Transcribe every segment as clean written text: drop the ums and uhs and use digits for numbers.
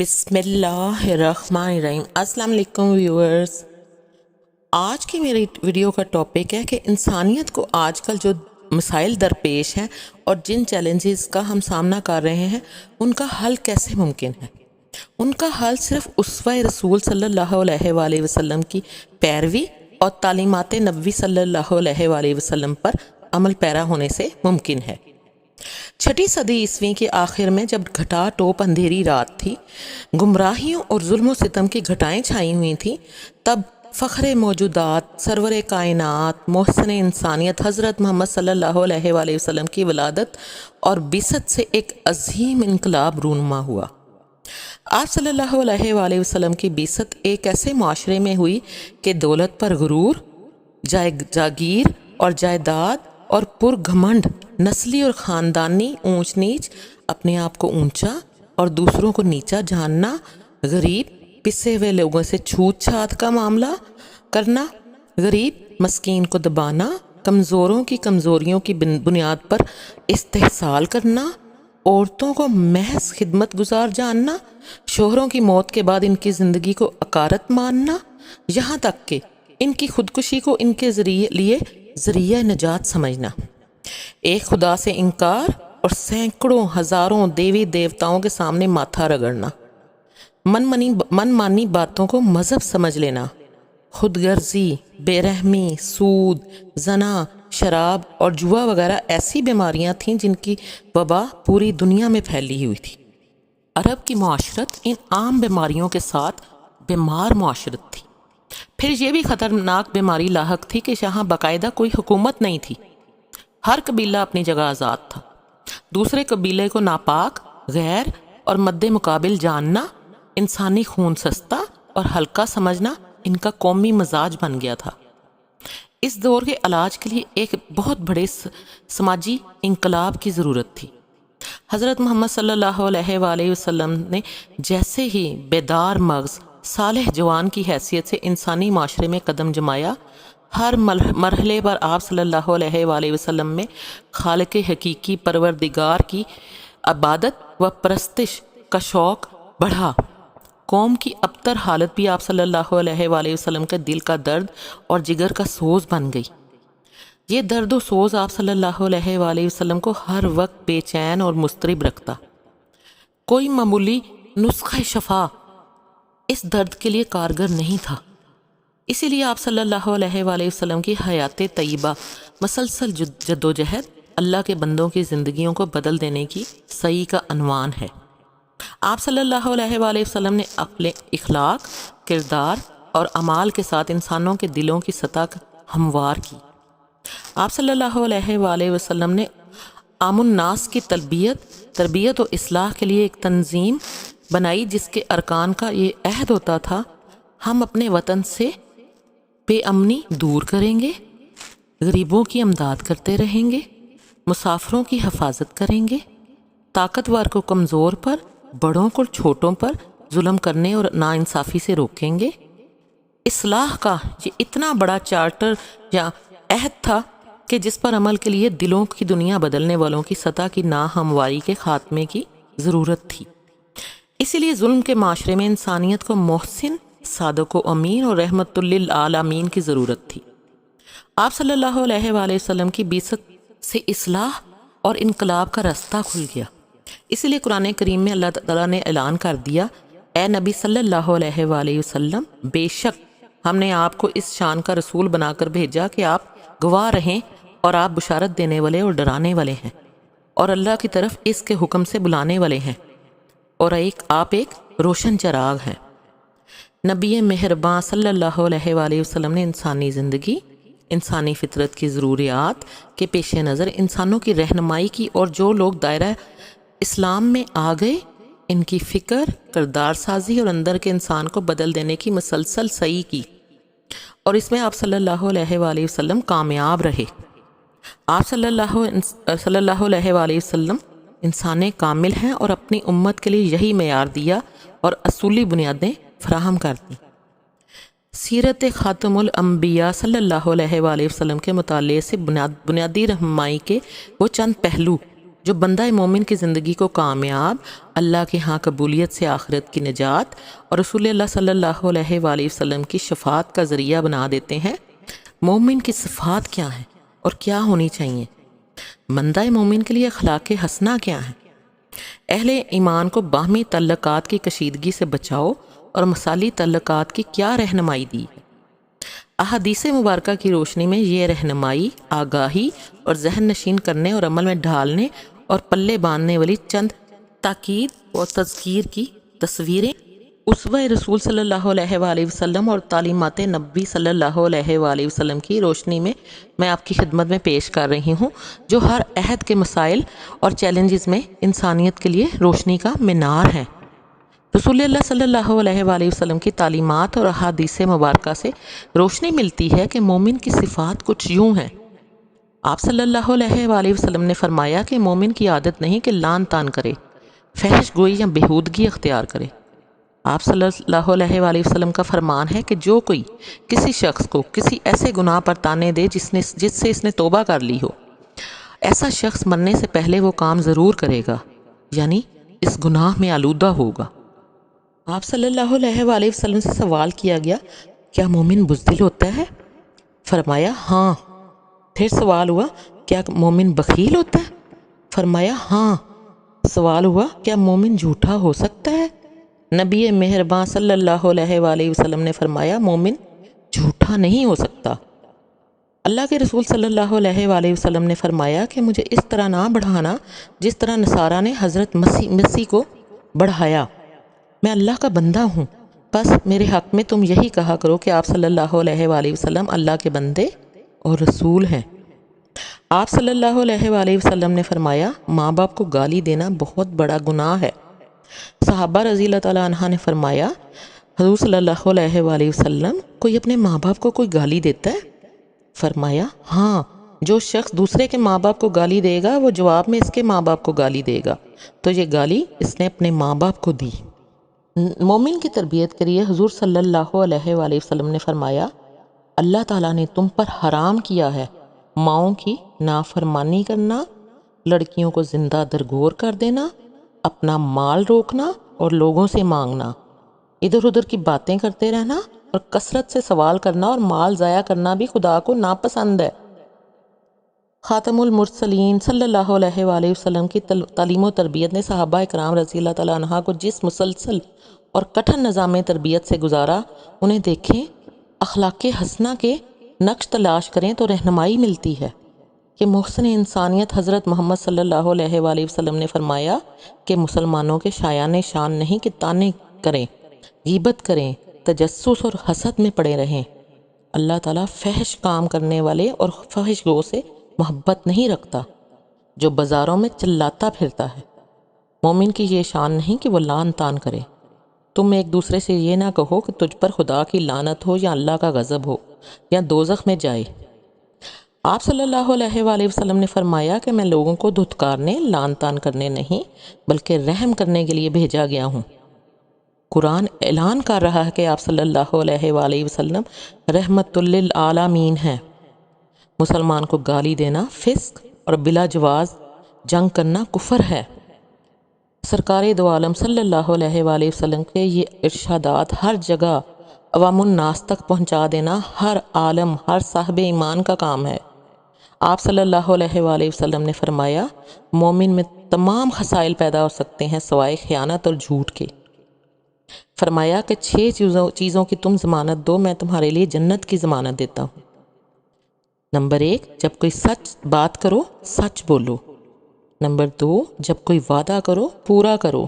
بسم اللہ الرحمن الرحیم۔ السلام علیکم ویورز، آج کی میری ویڈیو کا ٹاپک ہے کہ انسانیت کو آج کل جو مسائل درپیش ہیں اور جن چیلنجز کا ہم سامنا کر رہے ہیں ان کا حل کیسے ممکن ہے۔ ان کا حل صرف اسوہ رسول صلی اللہ علیہ وآلہ وسلم کی پیروی اور تعلیمات نبوی صلی اللہ علیہ وآلہ وسلم پر عمل پیرا ہونے سے ممکن ہے۔ چھٹی صدی عیسوی کے آخر میں جب گھٹا ٹوپ اندھیری رات تھی، گمراہیوں اور ظلم و ستم کی گھٹائیں چھائی ہوئی تھیں، تب فخر موجودات، سرور کائنات، محسن انسانیت حضرت محمد صلی اللہ علیہ وآلہ وسلم کی ولادت اور بعثت سے ایک عظیم انقلاب رونما ہوا۔ آپ صلی اللہ علیہ وآلہ وسلم کی بعثت ایک ایسے معاشرے میں ہوئی کہ دولت پر غرور، جاگیر اور جائیداد اور پر گھمنڈ، نسلی اور خاندانی اونچ نیچ، اپنے آپ کو اونچا اور دوسروں کو نیچا جاننا، غریب پسے ہوئے لوگوں سے چھوت چھات کا معاملہ کرنا، غریب مسکین کو دبانا، کمزوروں کی کمزوریوں کی بنیاد پر استحصال کرنا، عورتوں کو محض خدمت گزار جاننا، شوہروں کی موت کے بعد ان کی زندگی کو عقارت ماننا، یہاں تک کہ ان کی خودکشی کو ان کے لیے ذریعہ نجات سمجھنا، ایک خدا سے انکار اور سینکڑوں ہزاروں دیوی دیوتاؤں کے سامنے ماتھا رگڑنا، من مانی باتوں کو مذہب سمجھ لینا، خود غرضی، بے رحمی، سود، زنا، شراب اور جوا وغیرہ ایسی بیماریاں تھیں جن کی وبا پوری دنیا میں پھیلی ہوئی تھی۔ عرب کی معاشرت ان عام بیماریوں کے ساتھ بیمار معاشرت تھی۔ پھر یہ بھی خطرناک بیماری لاحق تھی کہ یہاں باقاعدہ کوئی حکومت نہیں تھی، ہر قبیلہ اپنی جگہ آزاد تھا۔ دوسرے قبیلے کو ناپاک، غیر اور مد مقابل جاننا، انسانی خون سستا اور ہلکا سمجھنا ان کا قومی مزاج بن گیا تھا۔ اس دور کے علاج کے لیے ایک بہت بڑے سماجی انقلاب کی ضرورت تھی۔ حضرت محمد صلی اللہ علیہ وآلہ وسلم نے جیسے ہی بیدار مغز، صالح جوان کی حیثیت سے انسانی معاشرے میں قدم جمایا، ہر مرحلے پر آپ صلی اللہ علیہ وآلہ وسلم میں خالق حقیقی پروردگار کی عبادت و پرستش کا شوق بڑھا۔ قوم کی ابتر حالت بھی آپ صلی اللہ علیہ وآلہ وسلم کے دل کا درد اور جگر کا سوز بن گئی۔ یہ درد و سوز آپ صلی اللہ علیہ وآلہ وسلم کو ہر وقت بے چین اور مضطرب رکھتا۔ کوئی معمولی نسخہ شفا اس درد کے لیے کارگر نہیں تھا۔ اسی لیے آپ صلی اللہ علیہ وآلہ وسلم کی حیات طیبہ مسلسل جدوجہد اللہ کے بندوں کی زندگیوں کو بدل دینے کی سعی کا عنوان ہے۔ آپ صلی اللہ علیہ وآلہ وسلم نے اپنے اخلاق، کردار اور اعمال کے ساتھ انسانوں کے دلوں کی سطح ہموار کی۔ آپ صلی اللہ علیہ وآلہ وسلم نے عام الناس کی تربیت و اصلاح کے لیے ایک تنظیم بنائی جس کے ارکان کا یہ عہد ہوتا تھا: ہم اپنے وطن سے بے امنی دور کریں گے، غریبوں کی امداد کرتے رہیں گے، مسافروں کی حفاظت کریں گے، طاقتور کو کمزور پر، بڑوں کو چھوٹوں پر ظلم کرنے اور ناانصافی سے روکیں گے۔ اصلاح کا یہ اتنا بڑا چارٹر یا عہد تھا کہ جس پر عمل کے لیے دلوں کی دنیا بدلنے والوں کی سطح کی ناہمواری کے خاتمے کی ضرورت تھی۔ اسی لیے ظلم کے معاشرے میں انسانیت کو محسن، صادق و امین اور رحمت للعالمین کی ضرورت تھی۔ آپ صلی اللہ علیہ وآلہ وسلم کی بعثت سے اصلاح اور انقلاب کا راستہ کھل گیا۔ اسی لیے قرآن کریم میں اللہ تعالیٰ نے اعلان کر دیا: اے نبی صلی اللہ علیہ وآلہ وسلم، بے شک ہم نے آپ کو اس شان کا رسول بنا کر بھیجا کہ آپ گواہ رہیں اور آپ بشارت دینے والے اور ڈرانے والے ہیں، اور اللہ کی طرف اس کے حکم سے بلانے والے ہیں، اور آپ ایک روشن چراغ ہیں۔ نبی مہرباں صلی اللہ علیہ وآلہ وسلم نے انسانی زندگی، انسانی فطرت کی ضروریات کے پیش نظر انسانوں کی رہنمائی کی، اور جو لوگ دائرہ اسلام میں آ گئے ان کی فکر، کردار سازی اور اندر کے انسان کو بدل دینے کی مسلسل سعی کی، اور اس میں آپ صلی اللہ علیہ وآلہ وسلم کامیاب رہے۔ آپ صلی اللہ علیہ وآلہ وسلم انسان کامل ہیں اور اپنی امت کے لیے یہی معیار دیا اور اصولی بنیادیں فراہم کر دیں۔ سیرت خاتم الانبیاء صلی اللہ علیہ وآلہ وسلم کے مطالعے سے بنیادی رہنمائی کے وہ چند پہلو جو بندہ مومن کی زندگی کو کامیاب، اللہ کے ہاں قبولیت سے آخرت کی نجات اور رسول اللہ صلی اللہ علیہ وآلہ وسلم کی شفاعت کا ذریعہ بنا دیتے ہیں۔ مومن کی صفات کیا ہیں اور کیا ہونی چاہیے؟ بندہ مومن کے لیے اخلاق حسنہ کیا ہیں؟ اہل ایمان کو باہمی تعلقات کی کشیدگی سے بچاؤ اور مثالی تعلقات کی کیا رہنمائی دی ہے؟ احادیث مبارکہ کی روشنی میں یہ رہنمائی، آگاہی اور ذہن نشین کرنے اور عمل میں ڈھالنے اور پلے باندھنے والی چند تاکید اور تذکیر کی تصویریں اسوہ رسول صلی اللہ علیہ وآلہ وسلم اور تعلیمات نبی صلی اللہ علیہ وآلہ وسلم کی روشنی میں آپ کی خدمت میں پیش کر رہی ہوں، جو ہر عہد کے مسائل اور چیلنجز میں انسانیت کے لیے روشنی کا مینار ہے۔ رسول اللہ صلی اللہ علیہ وآلہ وسلم کی تعلیمات اور احادیث مبارکہ سے روشنی ملتی ہے کہ مومن کی صفات کچھ یوں ہیں۔ آپ صلی اللہ علیہ وآلہ وسلم نے فرمایا کہ مومن کی عادت نہیں کہ لان تان کرے، فحش گوئی یا بےہودگی اختیار کرے۔ آپ صلی اللہ علیہ وآلہ وسلم کا فرمان ہے کہ جو کوئی کسی شخص کو کسی ایسے گناہ پر تانے دے جس سے اس نے توبہ کر لی ہو، ایسا شخص مرنے سے پہلے وہ کام ضرور کرے گا، یعنی اس گناہ میں آلودہ ہوگا۔ آپ صلی اللہ علیہ وآلہ وسلم سے سوال کیا گیا، کیا مومن بزدل ہوتا ہے؟ فرمایا ہاں۔ پھر سوال ہوا، کیا مومن بخیل ہوتا ہے؟ فرمایا ہاں۔ سوال ہوا، کیا مومن جھوٹا ہو سکتا ہے؟ نبی مہربان صلی اللہ علیہ وآلہ وسلم نے فرمایا، مومن جھوٹا نہیں ہو سکتا۔ اللہ کے رسول صلی اللہ علیہ وآلہ وسلم نے فرمایا کہ مجھے اس طرح نہ بڑھانا جس طرح نصارہ نے حضرت مسیح کو بڑھایا۔ میں اللہ کا بندہ ہوں، بس میرے حق میں تم یہی کہا کرو کہ آپ صلی اللہ علیہ وآلہ وسلم اللہ کے بندے اور رسول ہیں۔ آپ صلی اللہ علیہ وآلہ وسلم نے فرمایا، ماں باپ کو گالی دینا بہت بڑا گناہ ہے۔ صحابہ رضی اللہ تعالیٰ عنہ نے فرمایا، حضور صلی اللہ علیہ وآلہ وسلم، کوئی اپنے ماں باپ کو کوئی گالی دیتا ہے؟ فرمایا ہاں، جو شخص دوسرے کے ماں باپ کو گالی دے گا وہ جواب میں اس کے ماں باپ کو گالی دے گا، تو یہ گالی اس نے اپنے ماں باپ کو دی۔ مومن کی تربیت کے لیے حضور صلی اللہ علیہ وآلہ وسلم نے فرمایا، اللہ تعالیٰ نے تم پر حرام کیا ہے ماؤں کی نافرمانی کرنا، لڑکیوں کو زندہ درگور کر دینا، اپنا مال روکنا اور لوگوں سے مانگنا، ادھر ادھر کی باتیں کرتے رہنا اور کثرت سے سوال کرنا اور مال ضائع کرنا بھی خدا کو ناپسند ہے۔ خاتم المرسلین صلی اللہ علیہ وآلہ وسلم کی تعلیم و تربیت نے صحابہ اکرام رضی اللہ تعالیٰ عنہ کو جس مسلسل اور کٹھن نظام تربیت سے گزارا، انہیں دیکھیں، اخلاق حسنہ کے نقش تلاش کریں تو رہنمائی ملتی ہے کہ محسن انسانیت حضرت محمد صلی اللہ علیہ وآلہ وسلم نے فرمایا کہ مسلمانوں کے شایان شان نہیں کہ طعنے کریں، غیبت کریں، تجسس اور حسد میں پڑے رہیں۔ اللہ تعالیٰ فحش کام کرنے والے اور فحش گو سے محبت نہیں رکھتا، جو بازاروں میں چلاتا پھرتا ہے۔ مومن کی یہ شان نہیں کہ وہ لان تان کرے۔ تم ایک دوسرے سے یہ نہ کہو کہ تجھ پر خدا کی لعنت ہو یا اللہ کا غضب ہو یا دوزخ میں جائے۔ آپ صلی اللہ علیہ وآلہ وسلم نے فرمایا کہ میں لوگوں کو دھتکارنے، لان تان کرنے نہیں بلکہ رحم کرنے کے لیے بھیجا گیا ہوں۔ قرآن اعلان کر رہا ہے کہ آپ صلی اللہ علیہ وآلہ وسلم رحمت للعالمین ہیں۔ مسلمان کو گالی دینا فسق اور بلا جواز جنگ کرنا کفر ہے۔ سرکار دو عالم صلی اللہ علیہ وآلہ وسلم کے یہ ارشادات ہر جگہ عوام الناس تک پہنچا دینا ہر عالم، ہر صاحب ایمان کا کام ہے۔ آپ صلی اللہ علیہ وآلہ وسلم نے فرمایا، مومن میں تمام خصائل پیدا ہو سکتے ہیں سوائے خیانت اور جھوٹ کے۔ فرمایا کہ 6 چیزوں کی تم ضمانت دو، میں تمہارے لیے جنت کی ضمانت دیتا ہوں۔ نمبر 1، جب کوئی سچ بات کرو سچ بولو۔ نمبر 2، جب کوئی وعدہ کرو پورا کرو۔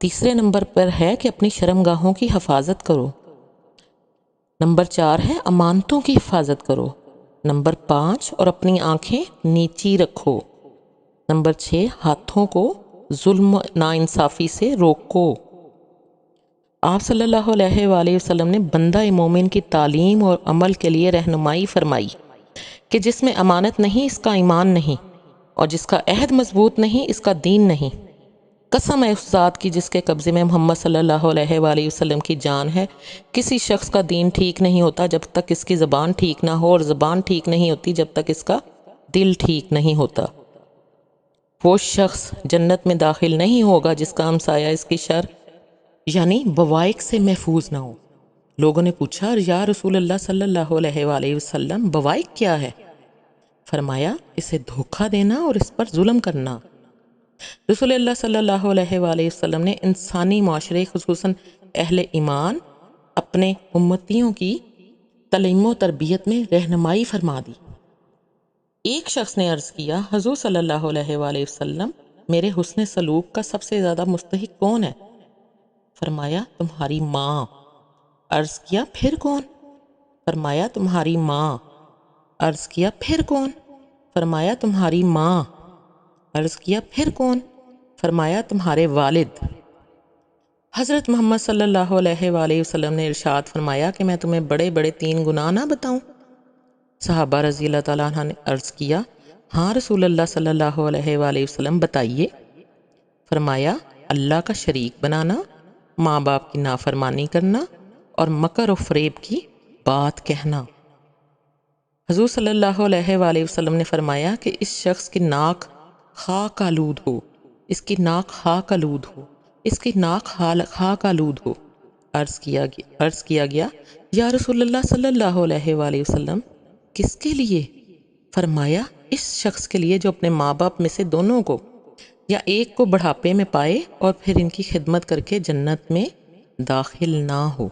تیسرے نمبر پر ہے کہ اپنی شرمگاہوں کی حفاظت کرو۔ نمبر 4 ہے امانتوں کی حفاظت کرو۔ نمبر 5، اور اپنی آنکھیں نیچی رکھو۔ نمبر 6، ہاتھوں کو ظلم ناانصافی سے روکو۔ آپ صلی اللہ علیہ وآلہ وسلم نے بندہ مومن کی تعلیم اور عمل کے لیے رہنمائی فرمائی کہ جس میں امانت نہیں اس کا ایمان نہیں، اور جس کا عہد مضبوط نہیں اس کا دین نہیں۔ قسم ہے اس ذات کی جس کے قبضے میں محمد صلی اللہ علیہ وآلہ وسلم کی جان ہے، کسی شخص کا دین ٹھیک نہیں ہوتا جب تک اس کی زبان ٹھیک نہ ہو، اور زبان ٹھیک نہیں ہوتی جب تک اس کا دل ٹھیک نہیں ہوتا۔ وہ شخص جنت میں داخل نہیں ہوگا جس کا ہمسایہ اس کی شر یعنی بوائق سے محفوظ نہ ہو۔ لوگوں نے پوچھا یا رسول اللہ صلی اللہ علیہ وآلہ وسلم بوائق کیا ہے؟ فرمایا اسے دھوکہ دینا اور اس پر ظلم کرنا۔ رسول اللہ صلی اللہ علیہ وآلہ وسلم نے انسانی معاشرے خصوصاً اہل ایمان اپنے امتیوں کی تعلیم و تربیت میں رہنمائی فرما دی۔ ایک شخص نے عرض کیا حضور صلی اللہ علیہ وآلہ وسلم میرے حسن سلوک کا سب سے زیادہ مستحق کون ہے؟ فرمایا تمہاری ماں۔ عرض کیا پھر کون؟ فرمایا تمہاری ماں۔ عرض کیا پھر کون؟ فرمایا تمہاری ماں۔ عرض کیا پھر کون؟ فرمایا تمہارے والد۔ حضرت محمد صلی اللہ علیہ وآلہ وسلم نے ارشاد فرمایا کہ میں تمہیں بڑے بڑے 3 گناہ نہ بتاؤں؟ صحابہ رضی اللہ تعالیٰ عنہ نے عرض کیا ہاں رسول اللہ صلی اللہ علیہ وآلہ وسلم بتائیے۔ فرمایا اللہ کا شریک بنانا، ماں باپ کی نافرمانی کرنا اور مکر و فریب کی بات کہنا۔ حضور صلی اللہ علیہ وآلہ وسلم نے فرمایا کہ اس شخص کی ناک خاک آلود ہو، اس کی ناک خاک آلود ہو، اس کی ناک خاک آلود ہو۔ عرض کیا گیا یا رسول اللہ صلی اللہ علیہ وآلہ وسلم کس کے لیے؟ فرمایا اس شخص کے لیے جو اپنے ماں باپ میں سے دونوں کو یا ایک کو بڑھاپے میں پائے اور پھر ان کی خدمت کر کے جنت میں داخل نہ ہو۔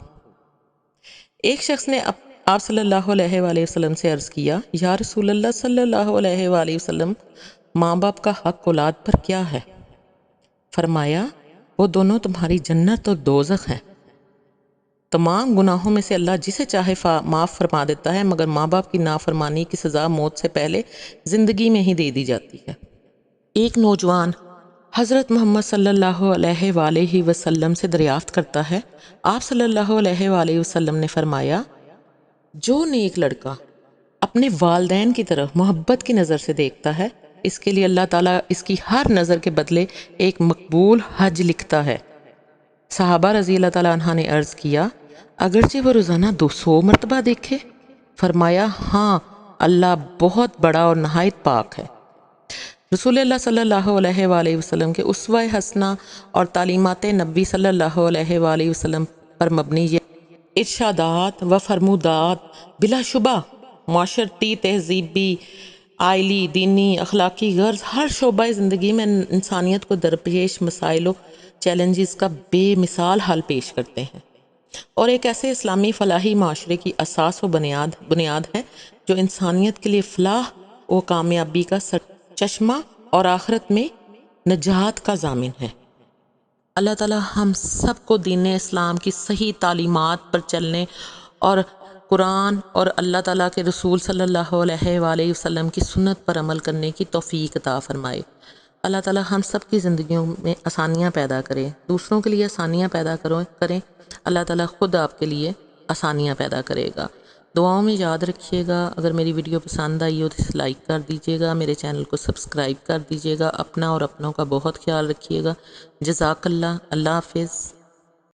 ایک شخص نے آپ صلی اللہ علیہ وآلہ وسلم سے عرض کیا یا رسول اللہ صلی اللہ علیہ وآلہ وسلم ماں باپ کا حق اولاد پر کیا ہے؟ فرمایا وہ دونوں تمہاری جنت اور دوزخ ہیں۔ تمام گناہوں میں سے اللہ جسے چاہے معاف فرما دیتا ہے مگر ماں باپ کی نافرمانی کی سزا موت سے پہلے زندگی میں ہی دے دی جاتی ہے۔ ایک نوجوان حضرت محمد صلی اللہ علیہ وآلہ وسلم سے دریافت کرتا ہے آپ صلی اللہ علیہ وآلہ وسلم نے فرمایا جو نیک لڑکا اپنے والدین کی طرف محبت کی نظر سے دیکھتا ہے اس کے لیے اللہ تعالیٰ اس کی ہر نظر کے بدلے ایک مقبول حج لکھتا ہے۔ صحابہ رضی اللہ تعالیٰ عنہ نے عرض کیا اگرچہ وہ روزانہ 200 مرتبہ دیکھے؟ فرمایا ہاں اللہ بہت بڑا اور نہایت پاک ہے۔ رسول اللہ صلی اللہ علیہ وآلہ وسلم کے اسوہ حسنہ اور تعلیمات نبی صلی اللہ علیہ وآلہ وسلم پر مبنی یہ ارشادات و فرمودات بلا شبہ معاشرتی، تہذیبی، آئلی، دینی، اخلاقی غرض ہر شعبہ زندگی میں انسانیت کو درپیش مسائل و چیلنجز کا بے مثال حل پیش کرتے ہیں اور ایک ایسے اسلامی فلاحی معاشرے کی اساس و بنیاد ہے جو انسانیت کے لیے فلاح و کامیابی کا چشمہ اور آخرت میں نجات کا ضامن ہے۔ اللہ تعالی ہم سب کو دین اسلام کی صحیح تعلیمات پر چلنے اور قرآن اور اللہ تعالیٰ کے رسول صلی اللہ علیہ وآلہ وسلم کی سنت پر عمل کرنے کی توفیق عطا فرمائے۔ اللہ تعالیٰ ہم سب کی زندگیوں میں آسانیاں پیدا کرے، دوسروں کے لیے آسانیاں پیدا کریں۔ اللہ تعالیٰ خود آپ کے لیے آسانیاں پیدا کرے گا۔ دعاؤں میں یاد رکھیے گا۔ اگر میری ویڈیو پسند آئی ہو تو اسے لائک کر دیجیے گا، میرے چینل کو سبسکرائب کر دیجیے گا، اپنا اور اپنوں کا بہت خیال رکھیے گا۔ جزاک اللہ۔ اللہ حافظ۔